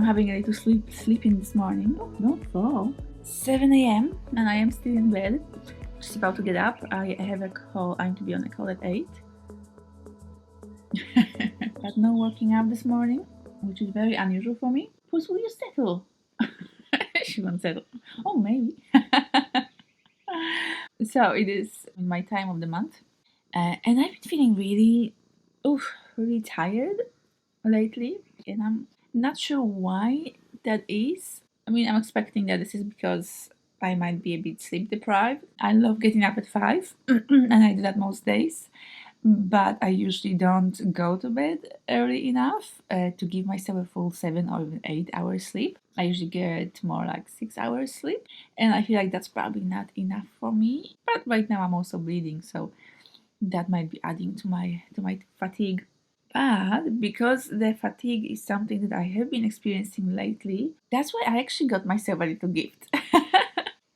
having a little sleeping this morning. Oh, not 4. 7 a.m. and I am still in bed. Just about to get up. I have a call. I need to be on a call at 8. But no working out this morning, which is very unusual for me. Puss, will you settle? She won't settle. Oh, maybe. So it is my time of the month. And I've been feeling really tired lately. And I'm not sure why that is. I mean, I'm expecting that this is because I might be a bit sleep deprived. I love getting up at 5, and I do that most days. But I usually don't go to bed early enough to give myself a full 7 or even 8 hours sleep. I usually get more like 6 hours sleep, and I feel like that's probably not enough for me. But right now I'm also bleeding, so that might be adding to my fatigue. But because the fatigue is something that I have been experiencing lately, that's why I actually got myself a little gift.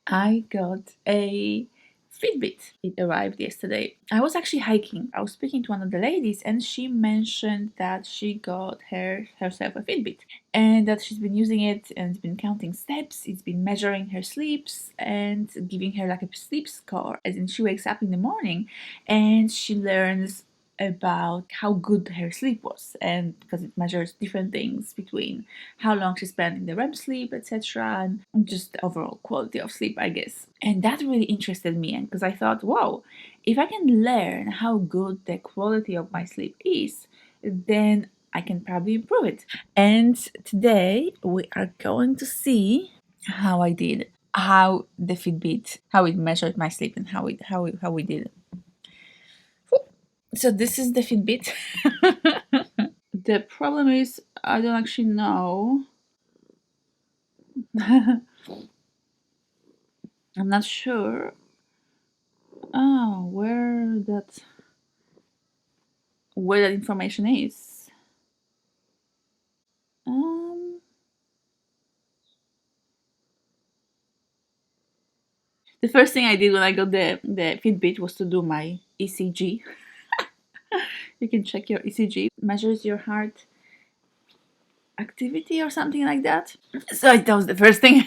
I got a Fitbit. It arrived yesterday. I was actually hiking. I was speaking to one of the ladies, and she mentioned that she got herself a Fitbit and that she's been using it and it's been counting steps. It's been measuring her sleeps and giving her like a sleep score. As in, she wakes up in the morning and she learns about how good her sleep was, and because it measures different things between how long she spent in the REM sleep, etc., and just the overall quality of sleep, I guess. And that really interested me, and because I thought, wow, if I can learn how good the quality of my sleep is, then I can probably improve it. And today we are going to see how I did, how the Fitbit, how it measured my sleep, and how we did. So this is the Fitbit. The problem is I don't actually know. I'm not sure. Oh, where that information is. The first thing I did when I got the Fitbit was to do my ECG. You can check your ECG. It measures your heart activity or something like that. So that was the first thing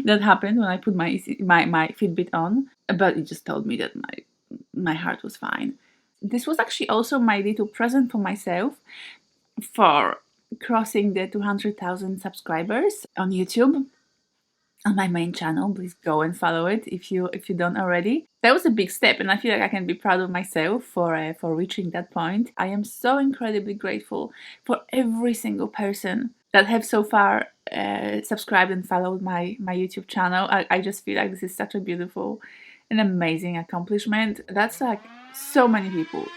that happened when I put my Fitbit on. But it just told me that my heart was fine. This was actually also my little present for myself for crossing the 200,000 subscribers on YouTube. On my main channel, please go and follow it if you don't already. That was a big step, and I feel like I can be proud of myself for reaching that point. I am so incredibly grateful for every single person that have so far subscribed and followed my YouTube channel. I just feel like this is such a beautiful and amazing accomplishment. That's like so many people.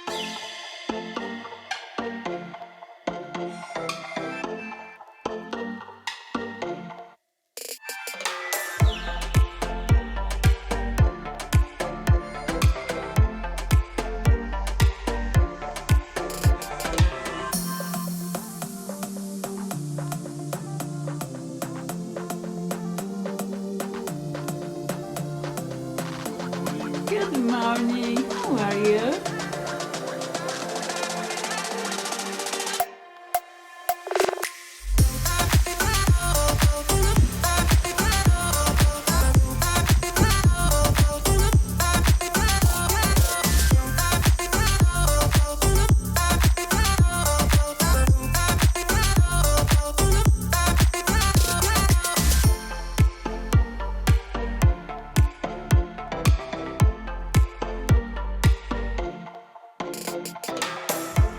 Good morning, how are you?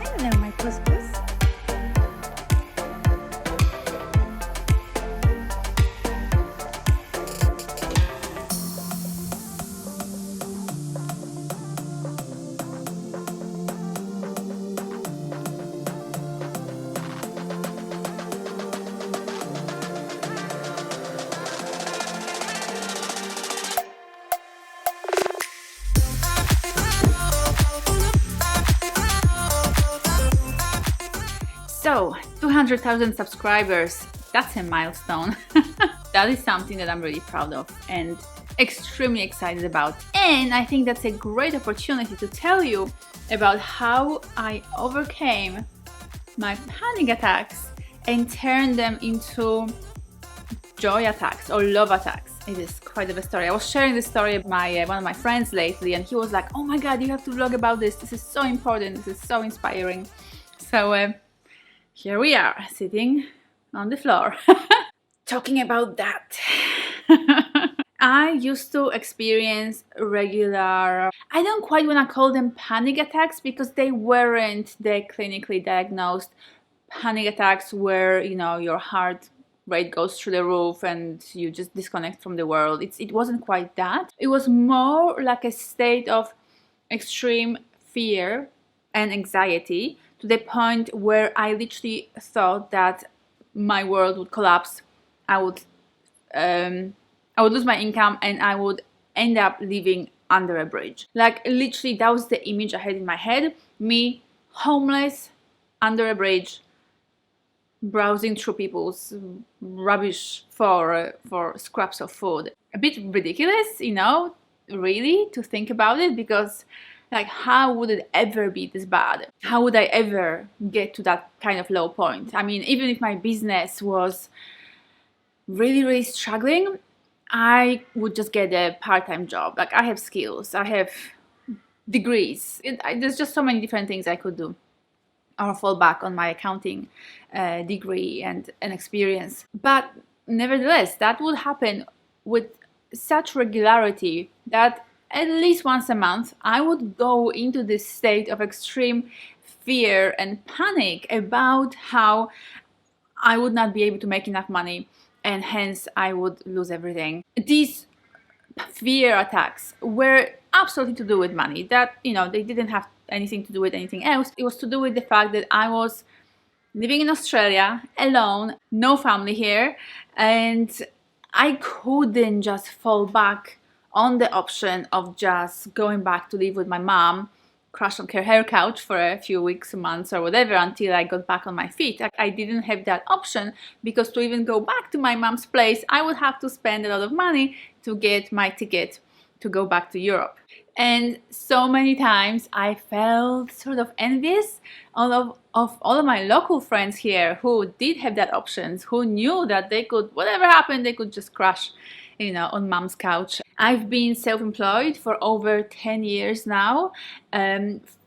Hello, my puss. So, 200,000 subscribers, that's a milestone. That is something that I'm really proud of and extremely excited about. And I think that's a great opportunity to tell you about how I overcame my panic attacks and turn them into joy attacks or love attacks. It is quite of a story. I was sharing this story with one of my friends lately, and he was like, "Oh my God, you have to vlog about this. This is so important. This is so inspiring." So here we are, sitting on the floor, talking about that. I used to experience regular, I don't quite want to call them panic attacks because they weren't the clinically diagnosed panic attacks where, your heart rate goes through the roof and you just disconnect from the world. It wasn't quite that. It was more like a state of extreme fear and anxiety to the point where I literally thought that my world would collapse. I would I would lose my income and I would end up living under a bridge. Like literally that was the image I had in my head. Me, homeless, under a bridge, browsing through people's rubbish for scraps of food. A bit ridiculous, really, to think about it, because like how would it ever be this bad? How would I ever get to that kind of low point? I mean, even if my business was really, really struggling, I would just get a part-time job. Like I have skills, I have degrees. There's just so many different things I could do, or fall back on my accounting degree and experience. But nevertheless, that would happen with such regularity that at least once a month I would go into this state of extreme fear and panic about how I would not be able to make enough money and hence I would lose everything. These fear attacks were absolutely to do with money. That, they didn't have anything to do with anything else. It was to do with the fact that I was living in Australia alone, no family here, and I couldn't just fall back on the option of just going back to live with my mom, crash on her couch for a few weeks, months, or whatever until I got back on my feet. I didn't have that option because to even go back to my mom's place, I would have to spend a lot of money to get my ticket to go back to Europe. And so many times I felt sort of envious of all of my local friends here who did have that options, who knew that they could, whatever happened, they could just crash, on mom's couch. I've been self-employed for over 10 years now.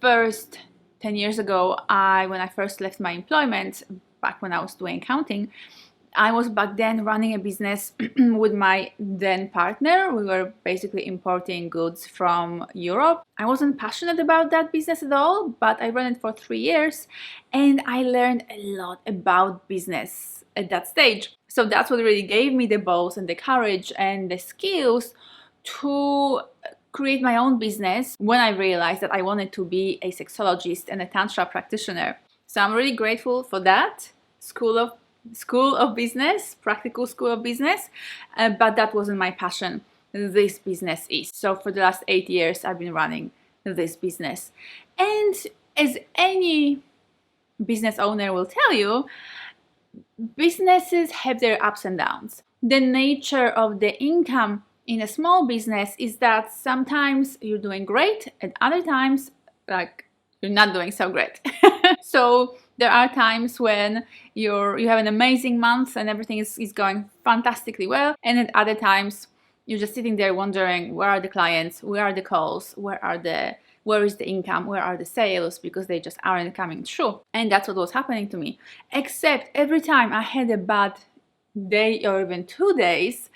First, 10 years ago, when I first left my employment, back when I was doing accounting, I was back then running a business with my then partner. We were basically importing goods from Europe. I wasn't passionate about that business at all, but I ran it for 3 years and I learned a lot about business at that stage. So that's what really gave me the balls and the courage and the skills to create my own business when I realized that I wanted to be a sexologist and a tantra practitioner. So I'm really grateful for that school of business, practical school of business, but that wasn't my passion. This business is. So for the last 8 years, I've been running this business. And as any business owner will tell you, businesses have their ups and downs. The nature of the income in a small business is that sometimes you're doing great and other times, like, you're not doing so great. So there are times when you have an amazing month and everything is going fantastically well, and at other times you're just sitting there wondering, where are the clients, where are the calls, where is the income, where are the sales, because they just aren't coming through. And that's what was happening to me. Except every time I had a bad day or even 2 days,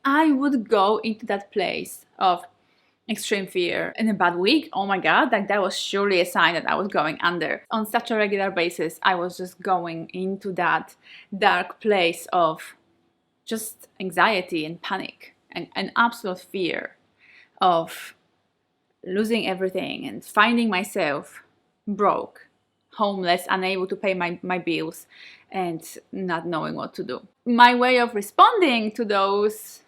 I would go into that place of extreme fear. In a bad week, oh my God, like that was surely a sign that I was going under. On such a regular basis, I was just going into that dark place of just anxiety and panic and absolute fear of losing everything and finding myself broke, homeless, unable to pay my bills, and not knowing what to do. My way of responding to those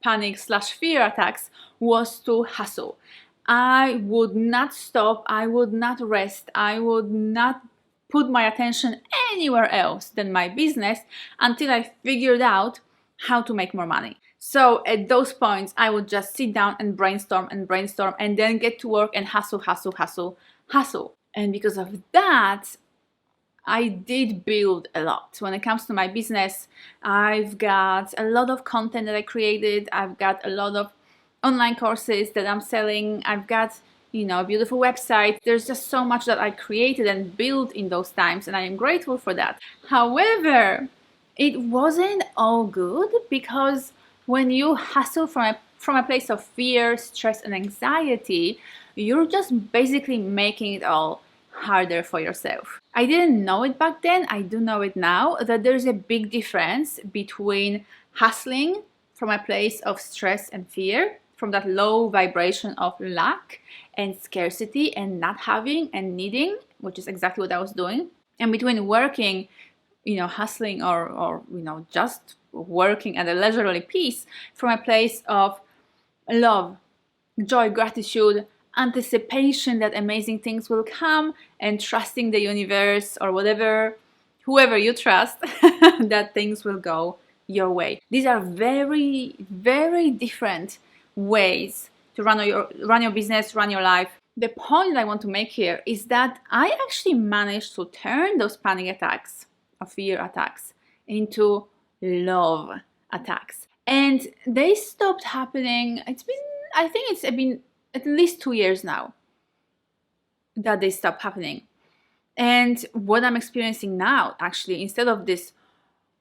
panic/fear attacks was to hustle. I would not stop, I would not rest, I would not put my attention anywhere else than my business until I figured out how to make more money. So at those points, I would just sit down and brainstorm and then get to work and hustle. And because of that, I did build a lot. When it comes to my business, I've got a lot of content that I created. I've got a lot of online courses that I'm selling. I've got, a beautiful website. There's just so much that I created and built in those times, and I am grateful for that. However, it wasn't all good, because when you hustle from a place of fear, stress, and anxiety, you're just basically making it all harder for yourself. I didn't know it back then. I do know it now, that there's a big difference between hustling from a place of stress and fear, from that low vibration of lack and scarcity and not having and needing, which is exactly what I was doing, and between working, hustling or just working at a leisurely pace from a place of love, joy, gratitude, anticipation that amazing things will come, and trusting the universe or whoever you trust, that things will go your way. These are very, very different ways to run your business, run your life. The point that I want to make here is that I actually managed to turn those panic attacks or fear attacks into love attacks. And they stopped happening. I think it's been at least 2 years now that they stopped happening. And what I'm experiencing now, actually, instead of this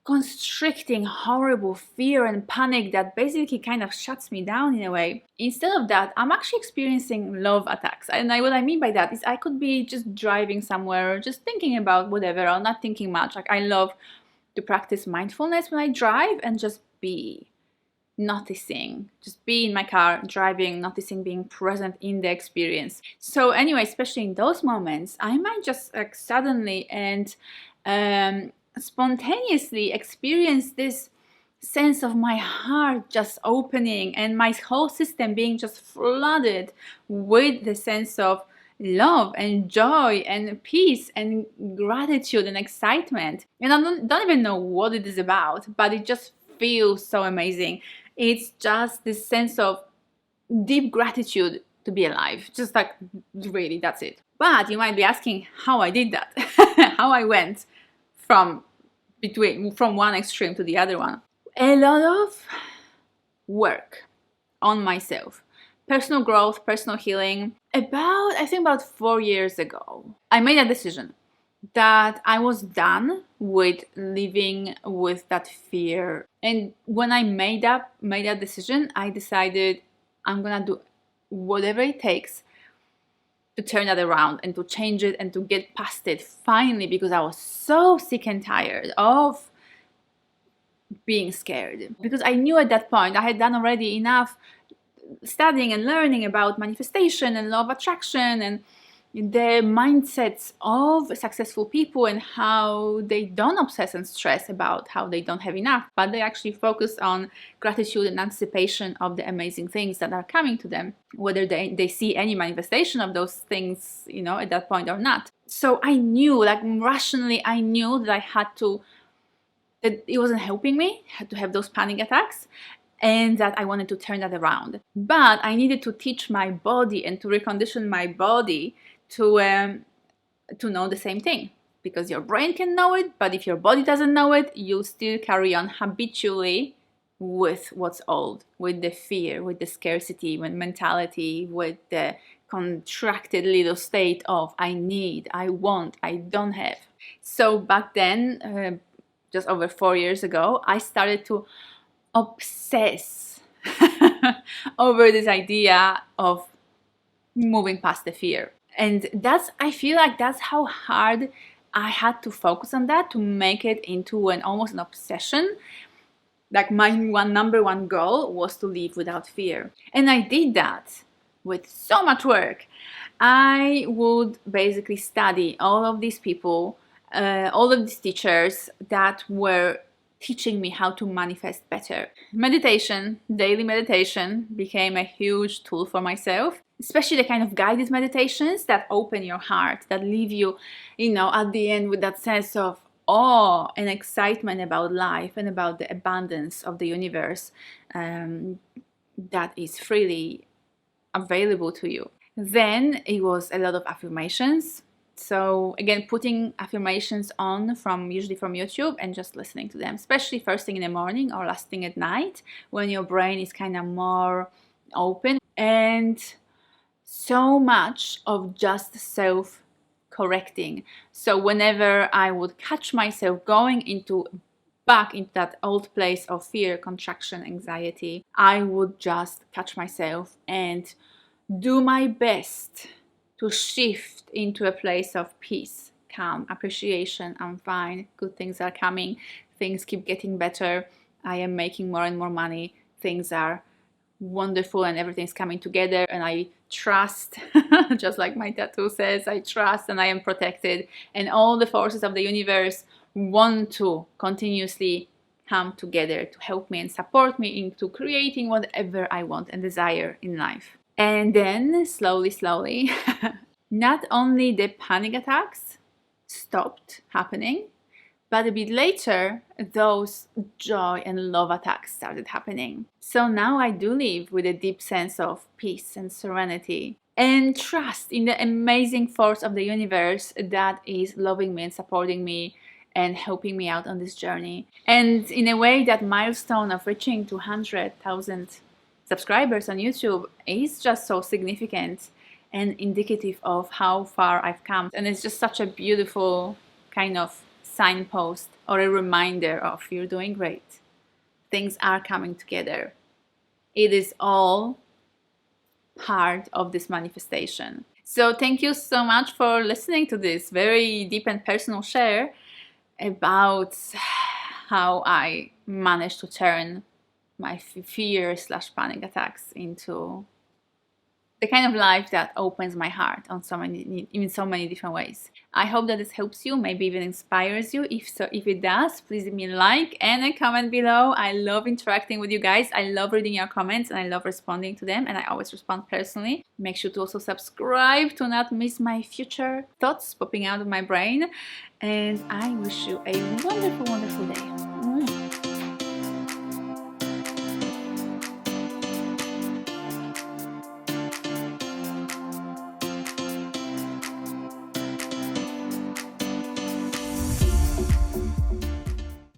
constricting, horrible fear and panic that basically kind of shuts me down in a way, instead of that, I'm actually experiencing love attacks. And what I mean by that is I could be just driving somewhere, or just thinking about whatever, or not thinking much. Like, I love to practice mindfulness when I drive and just be noticing, just be in my car driving, noticing, being present in the experience. So anyway, especially in those moments, I might just suddenly and spontaneously experience this sense of my heart just opening and my whole system being just flooded with the sense of love and joy and peace and gratitude and excitement. And I don't even know what it is about, but it just feels so amazing. It's just this sense of deep gratitude to be alive. Just like, really, that's it. But you might be asking how I did that, how I went from one extreme to the other one. A lot of work on myself, personal growth, personal healing. I think about 4 years ago, I made a decision that I was done with living with that fear. And when I made that decision, I decided I'm gonna do whatever it takes to turn that around and to change it and to get past it finally, because I was so sick and tired of being scared. Because I knew at that point I had done already enough studying and learning about manifestation and law of attraction and the mindsets of successful people, and how they don't obsess and stress about how they don't have enough, but they actually focus on gratitude and anticipation of the amazing things that are coming to them, whether they see any manifestation of those things, at that point or not. So I knew, like rationally, I knew that that it wasn't helping me, had to have those panic attacks, and that I wanted to turn that around. But I needed to teach my body and to recondition my body to know the same thing, because your brain can know it, but if your body doesn't know it, you'll still carry on habitually with what's old, with the fear, with the scarcity, with mentality, with the contracted little state of I need, I want, I don't have. So back then, just over 4 years ago, I started to obsess over this idea of moving past the fear. And I feel like that's how hard I had to focus on that, to make it into almost an obsession. Like my number one goal was to live without fear. And I did that with so much work. I would basically study all of these people, all of these teachers that were teaching me how to manifest better. Meditation, daily meditation, became a huge tool for myself, especially the kind of guided meditations that open your heart, that leave you, at the end with that sense of awe and excitement about life and about the abundance of the universe that is freely available to you. Then it was a lot of affirmations, So again, putting affirmations on usually from YouTube and just listening to them, especially first thing in the morning or last thing at night when your brain is kind of more open. And so much of just self-correcting. So whenever I would catch myself going back into that old place of fear, contraction, anxiety, I would just catch myself and do my best to shift into a place of peace, calm, appreciation. I'm fine, good things are coming, things keep getting better, I am making more and more money, things are wonderful and everything's coming together, and I trust, just like my tattoo says, I trust and I am protected, and all the forces of the universe want to continuously come together to help me and support me into creating whatever I want and desire in life. And then slowly, not only the panic attacks stopped happening, but a bit later, those joy and love attacks started happening. So now I do live with a deep sense of peace and serenity and trust in the amazing force of the universe that is loving me and supporting me and helping me out on this journey. And in a way, that milestone of reaching 200,000 subscribers on YouTube is just so significant and indicative of how far I've come. And it's just such a beautiful kind of signpost or a reminder of you're doing great. Things are coming together. It is all part of this manifestation. So thank you so much for listening to this very deep and personal share about how I managed to turn my fear/panic attacks into the kind of life that opens my heart in so many different ways. I hope that this helps you, maybe even inspires you. If it does, please leave me a like and a comment below. I love interacting with you guys. I love reading your comments and I love responding to them, and I always respond personally. Make sure to also subscribe to not miss my future thoughts popping out of my brain. And I wish you a wonderful, wonderful day.